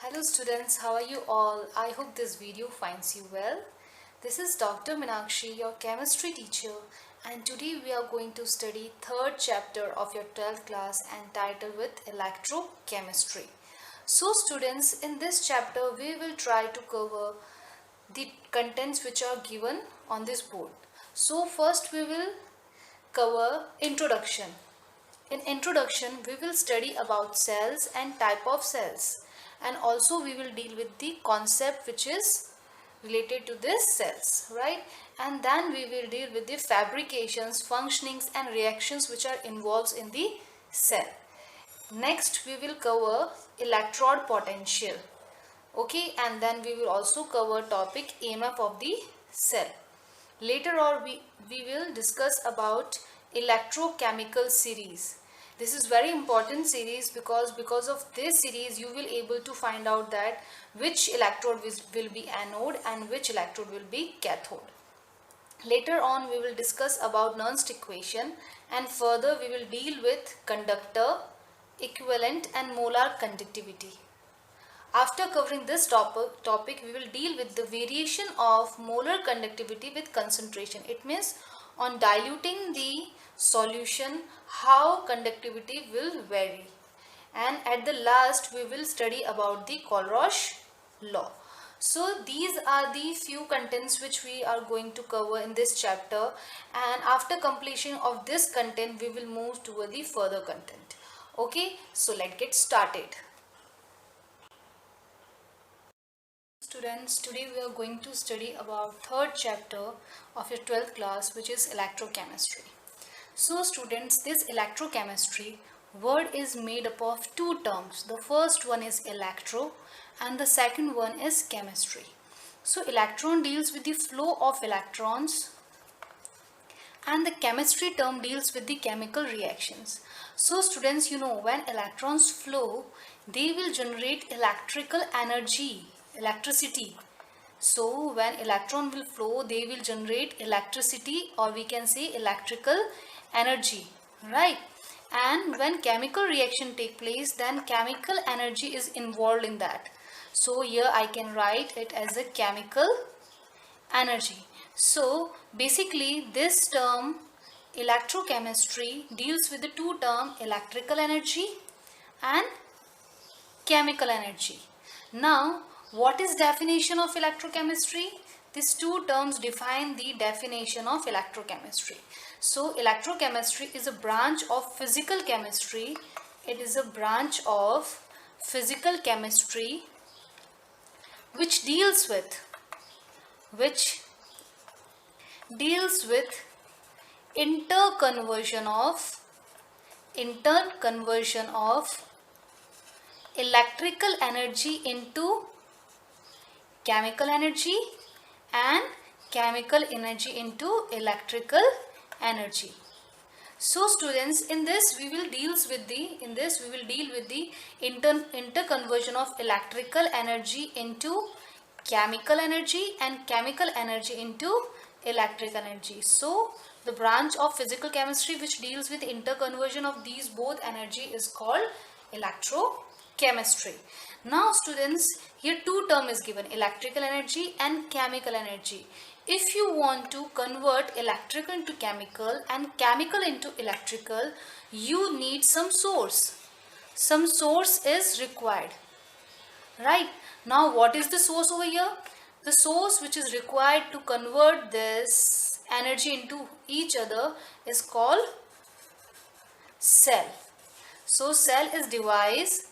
Hello students, how are you all? I hope this video finds you well. This is Dr. Minakshi, your chemistry teacher, and today we are going to study third chapter of your 12th class entitled with electrochemistry. So students, in this chapter we will try to cover the contents which are given on this board. So first we will cover introduction. In introduction, we will study about cells and type of cells, and also we will deal with the concept which is related to this cells, right? And then we will deal with the fabrications, functionings and reactions which are involved in the cell. Next, we will cover electrode potential, okay, and then we will also cover topic EMF of the cell. Later on, we will discuss about electrochemical series. This is very important series because of this series you will able to find out that which electrode will be anode and which electrode will be cathode. Later on we will discuss about Nernst equation, and further we will deal with conductor, equivalent and molar conductivity. After covering this topic, we will deal with the variation of molar conductivity with concentration. It means on diluting the solution, how conductivity will vary. And at the last, we will study about the Colrosch law. So these are the few contents which we are going to cover in this chapter, and after completion of this content, we will move toward the further content. Okay, so let's get started. Students, today we are going to study about third chapter of your 12th class, which is electrochemistry. So students, this electrochemistry word is made up of two terms. The first one is electro and the second one is chemistry. So electron deals with the flow of electrons and the chemistry term deals with the chemical reactions. So students, you know, when electrons flow, they will generate electrical energy, electricity. So when electron will flow, they will generate electricity, or we can say electrical energy, right? And when chemical reaction take place, then chemical energy is involved in that. So here I can write it as a chemical energy. So basically this term electrochemistry deals with the two terms electrical energy and chemical energy. Now what is definition of electrochemistry? These two terms define the definition of electrochemistry. So electrochemistry is a branch of physical chemistry. It is a branch of physical chemistry which deals with interconversion of electrical energy into chemical energy and chemical energy into electrical energy. So students, in this we will deal with the interconversion of electrical energy into chemical energy and chemical energy into electric energy. So the branch of physical chemistry which deals with interconversion of these both energy is called electrochemistry. Now students, here two term is given, electrical energy and chemical energy. If you want to convert electrical into chemical and chemical into electrical, you need some source. Some source is required, right? Now what is the source over here? The source which is required to convert this energy into each other is called cell. So cell is device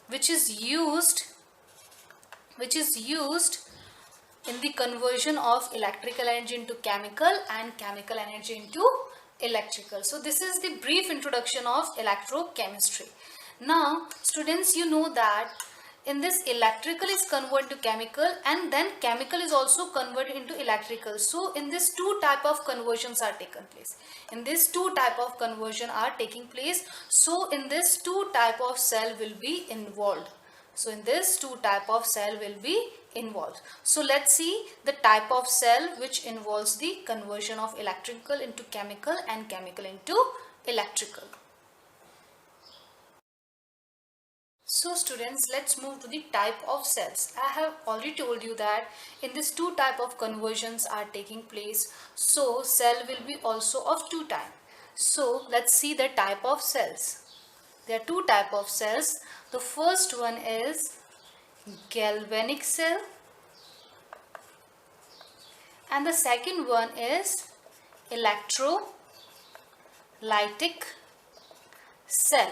which is used in the conversion of electrical energy into chemical and chemical energy into electrical. So this is the brief introduction of electrochemistry. Now students, you know that in this electrical is converted to chemical and then chemical is also converted into electrical. So in this two type of conversions are taken place. So in this two type of cell will be involved. So let's see the type of cell which involves the conversion of electrical into chemical and chemical into electrical. So students, let's move to the type of cells. I have already told you that in this two type of conversions are taking place. So cell will be also of two type. So let's see the type of cells. There are two type of cells. The first one is galvanic cell and the second one is electrolytic cell.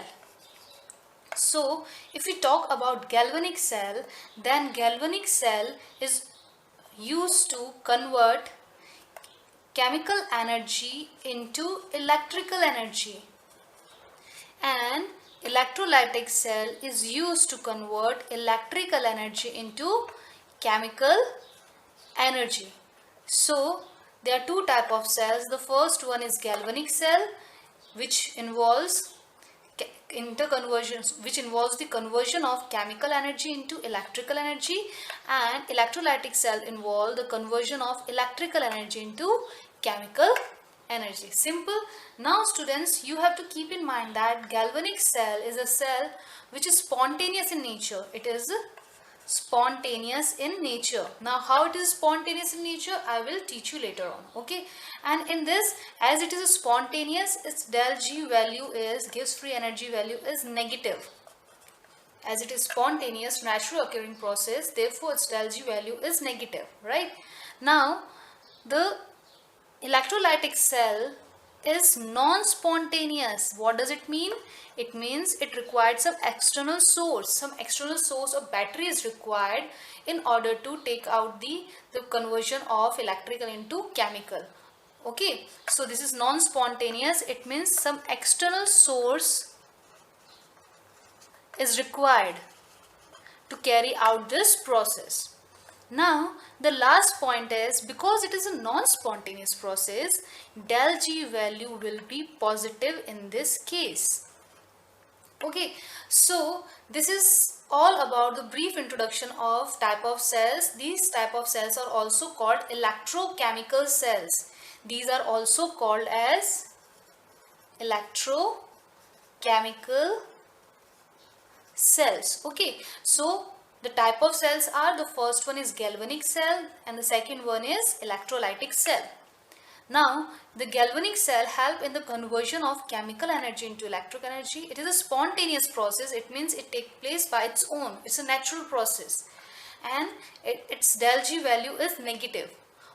So if we talk about galvanic cell, then galvanic cell is used to convert chemical energy into electrical energy, and electrolytic cell is used to convert electrical energy into chemical energy. So there are two type of cells. The first one is galvanic cell, which involves interconversions, which involves the conversion of chemical energy into electrical energy, and electrolytic cell involve the conversion of electrical energy into chemical energy. Simple. Now students, you have to keep in mind that galvanic cell is a cell which is spontaneous in nature. It is spontaneous in nature. Now how it is spontaneous in nature, I will teach you later on. Okay, and in this, as it is a spontaneous, its del G value is, gives free energy value is negative. As it is spontaneous, natural occurring process, therefore its del G value is negative, right? Now the electrolytic cell is non-spontaneous. What does it mean? It means it required some external source. Some external source of battery is required in order to take out the conversion of electrical into chemical. Okay, so this is non-spontaneous. It means some external source is required to carry out this process. Now the last point is, because it is a non-spontaneous process, del G value will be positive in this case. Okay, so this is all about the brief introduction of type of cells. These type of cells are also called electrochemical cells. These are also called as electrochemical cells. Okay, so the type of cells are, the first one is galvanic cell and the second one is electrolytic cell. Now the galvanic cell help in the conversion of chemical energy into electric energy. It is a spontaneous process. It means it takes place by its own. It's a natural process, and its del G value is negative.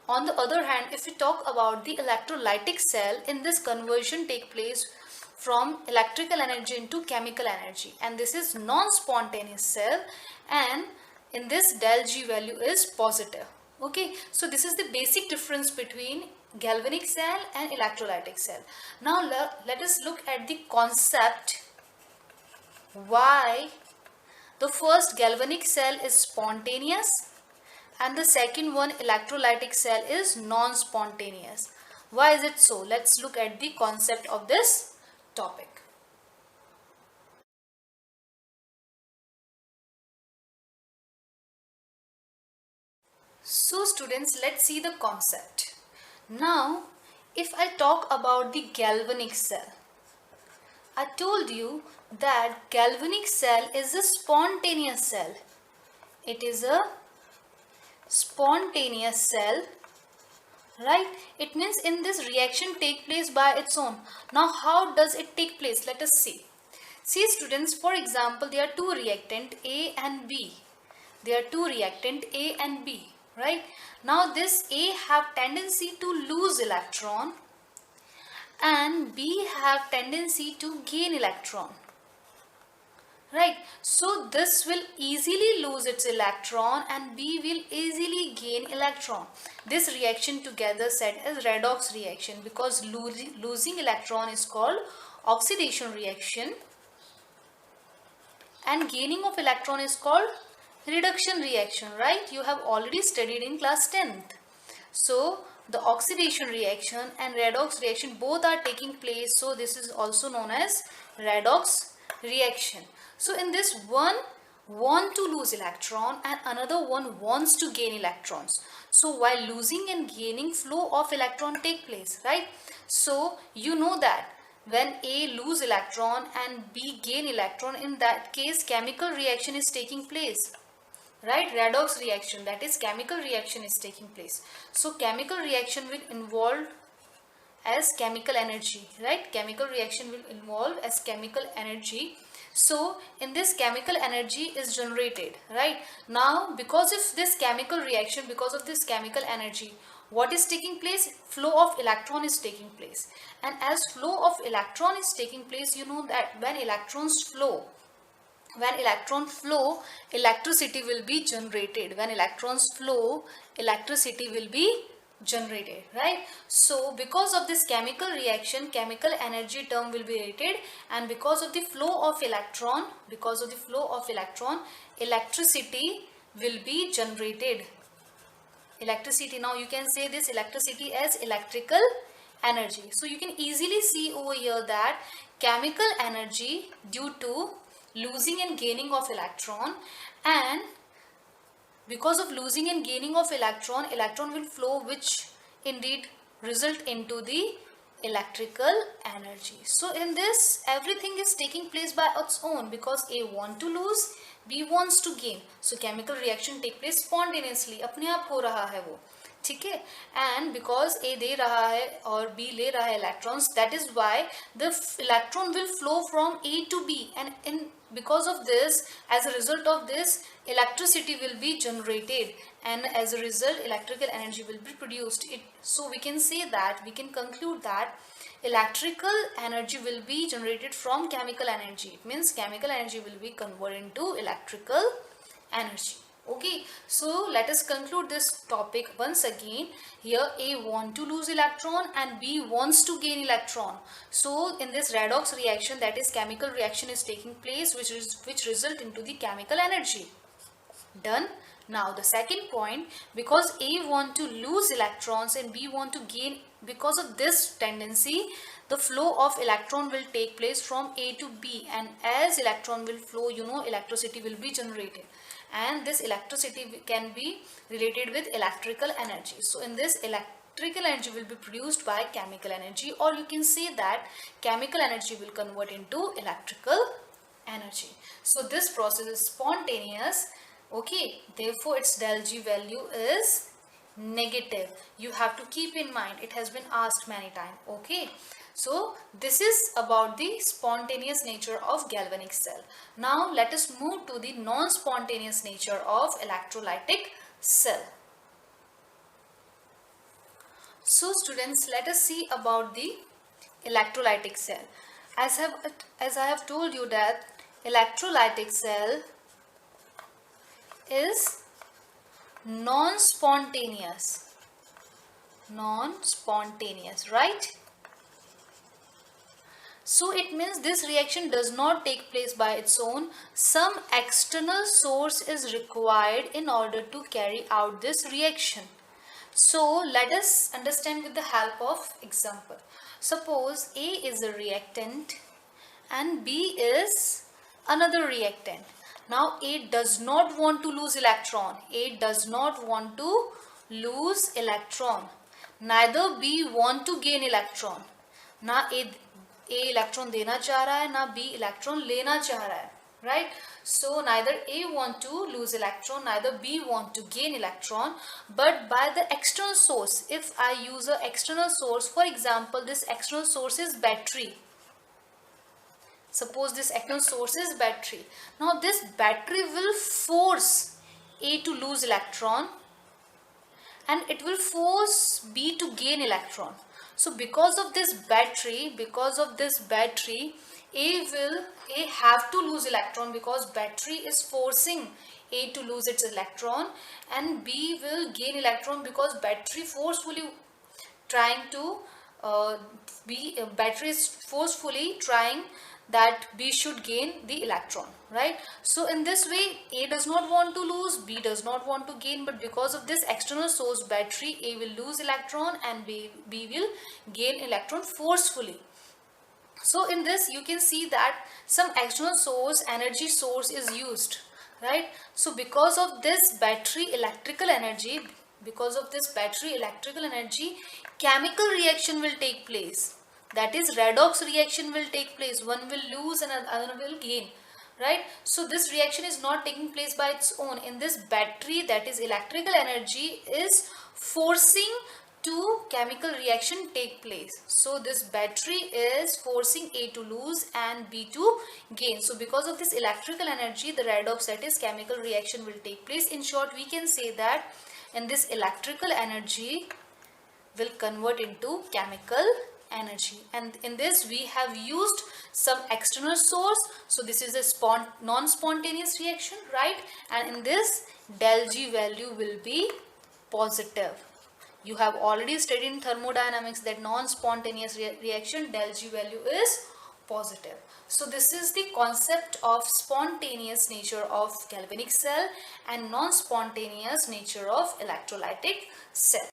On the other hand, if we talk about the electrolytic cell, in this conversion take place from electrical energy into chemical energy, and this is non-spontaneous cell, and in this del G value is positive. Okay, so this is the basic difference between galvanic cell and electrolytic cell. Now let us look at the concept why the first galvanic cell is spontaneous and the second one, electrolytic cell, is non-spontaneous. Why is it so? Let's look at the concept of this topic. So students, let's see the concept. Now, if I talk about the galvanic cell, I told you that galvanic cell is a spontaneous cell. It is a spontaneous cell, right? It means in this reaction take place by its own. Now how does it take place? Let us see. See students, for example, there are two reactant A and B. There are two reactant A and B, right? Now this A have tendency to lose electron and B have tendency to gain electron. Right, so this will easily lose its electron and B will easily gain electron. This reaction together said as redox reaction, because losing electron is called oxidation reaction and gaining of electron is called reduction reaction, right? You have already studied in class 10th. So the oxidation reaction and redox reaction both are taking place, so this is also known as redox reaction. So in this, one want to lose electron and another one wants to gain electrons. So while losing and gaining, flow of electron take place, right? So you know that when A lose electron and B gain electron, in that case chemical reaction is taking place, right? Redox reaction, that is chemical reaction is taking place. So chemical reaction will involve as chemical energy, right? Chemical reaction will involve as chemical energy. So in this chemical energy is generated, right? Now because of this chemical reaction, because of this chemical energy, what is taking place? Flow of electron is taking place. And as flow of electron is taking place, you know that when electrons flow, electricity will be generated. When electrons flow, electricity will be generated, right? So because of this chemical reaction, chemical energy term will be rated, and because of the flow of electron, electricity will be generated. Electricity, now you can say this electricity as electrical energy. So you can easily see over here that chemical energy due to losing and gaining of electron, and because of losing and gaining of electron will flow, which indeed result into the electrical energy. So in this, everything is taking place by its own, because A want to lose, B wants to gain. So chemical reaction take place spontaneously, अपने आप हो रहा है वो, ठीक है? And because A दे रहा है और B ले रहा है electrons, that is why the electron will flow from A to B, and because of this, as a result of this, electricity will be generated, and as a result electrical energy will be produced. So we can say that, we can conclude that electrical energy will be generated from chemical energy. It means chemical energy will be converted into electrical energy. Okay, so let us conclude this topic once again. Here A want to lose electron and B wants to gain electron. So in this redox reaction, that is chemical reaction is taking place, which result into the chemical energy. Done. Now the second point, because A want to lose electrons and B want to gain, because of this tendency, the flow of electron will take place from A to B, and as electron will flow, you know, electricity will be generated, and this electricity can be related with electrical energy. So in this, electrical energy will be produced by chemical energy, or you can say that chemical energy will convert into electrical energy. So this process is spontaneous. Okay, therefore its del G value is negative. You have to keep in mind, it has been asked many times. Okay, so this is about the spontaneous nature of galvanic cell. Now let us move to the non-spontaneous nature of electrolytic cell. So students, let us see about the electrolytic cell. As I have told you that electrolytic cell is non-spontaneous, right? So it means this reaction does not take place by its own. Some external source is required in order to carry out this reaction. So let us understand with the help of example. Suppose A is a reactant and B is another reactant. Now A does not want to lose electron. A does not want to lose electron. Neither B want to gain electron. ना A electron देना चाह रहा है, ना B electron लेना चाह रहा है, right? So neither A want to lose electron, neither B want to gain electron, but by the external source. If I use an external source, for example, this external source is battery. Suppose this external source is battery. Now this battery will force A to lose electron and it will force B to gain electron. So because of this battery, A have to lose electron, because battery is forcing A to lose its electron, and B will gain electron because battery forcefully trying to battery is forcefully trying that B should gain the electron, right? So in this way, A does not want to lose, B does not want to gain, but because of this external source battery, A will lose electron and B will gain electron forcefully. So in this, you can see that some external source, energy source is used, right? So because of this battery electrical energy, chemical reaction will take place. that is redox reaction will take place. One will lose and another will gain, right? So this reaction is not taking place by its own. In this battery, that is electrical energy is forcing two chemical reaction take place. So this battery is forcing A to lose and B to gain. So because of this electrical energy, the redox, that is chemical reaction, will take place. In short, we can say that in this electrical energy will convert into chemical energy, and in this we have used some external source. So this is a non-spontaneous reaction, right? And in this, del G value will be positive. You have already studied in thermodynamics that non-spontaneous reaction, del G value is positive. So this is the concept of spontaneous nature of galvanic cell and non-spontaneous nature of electrolytic cell.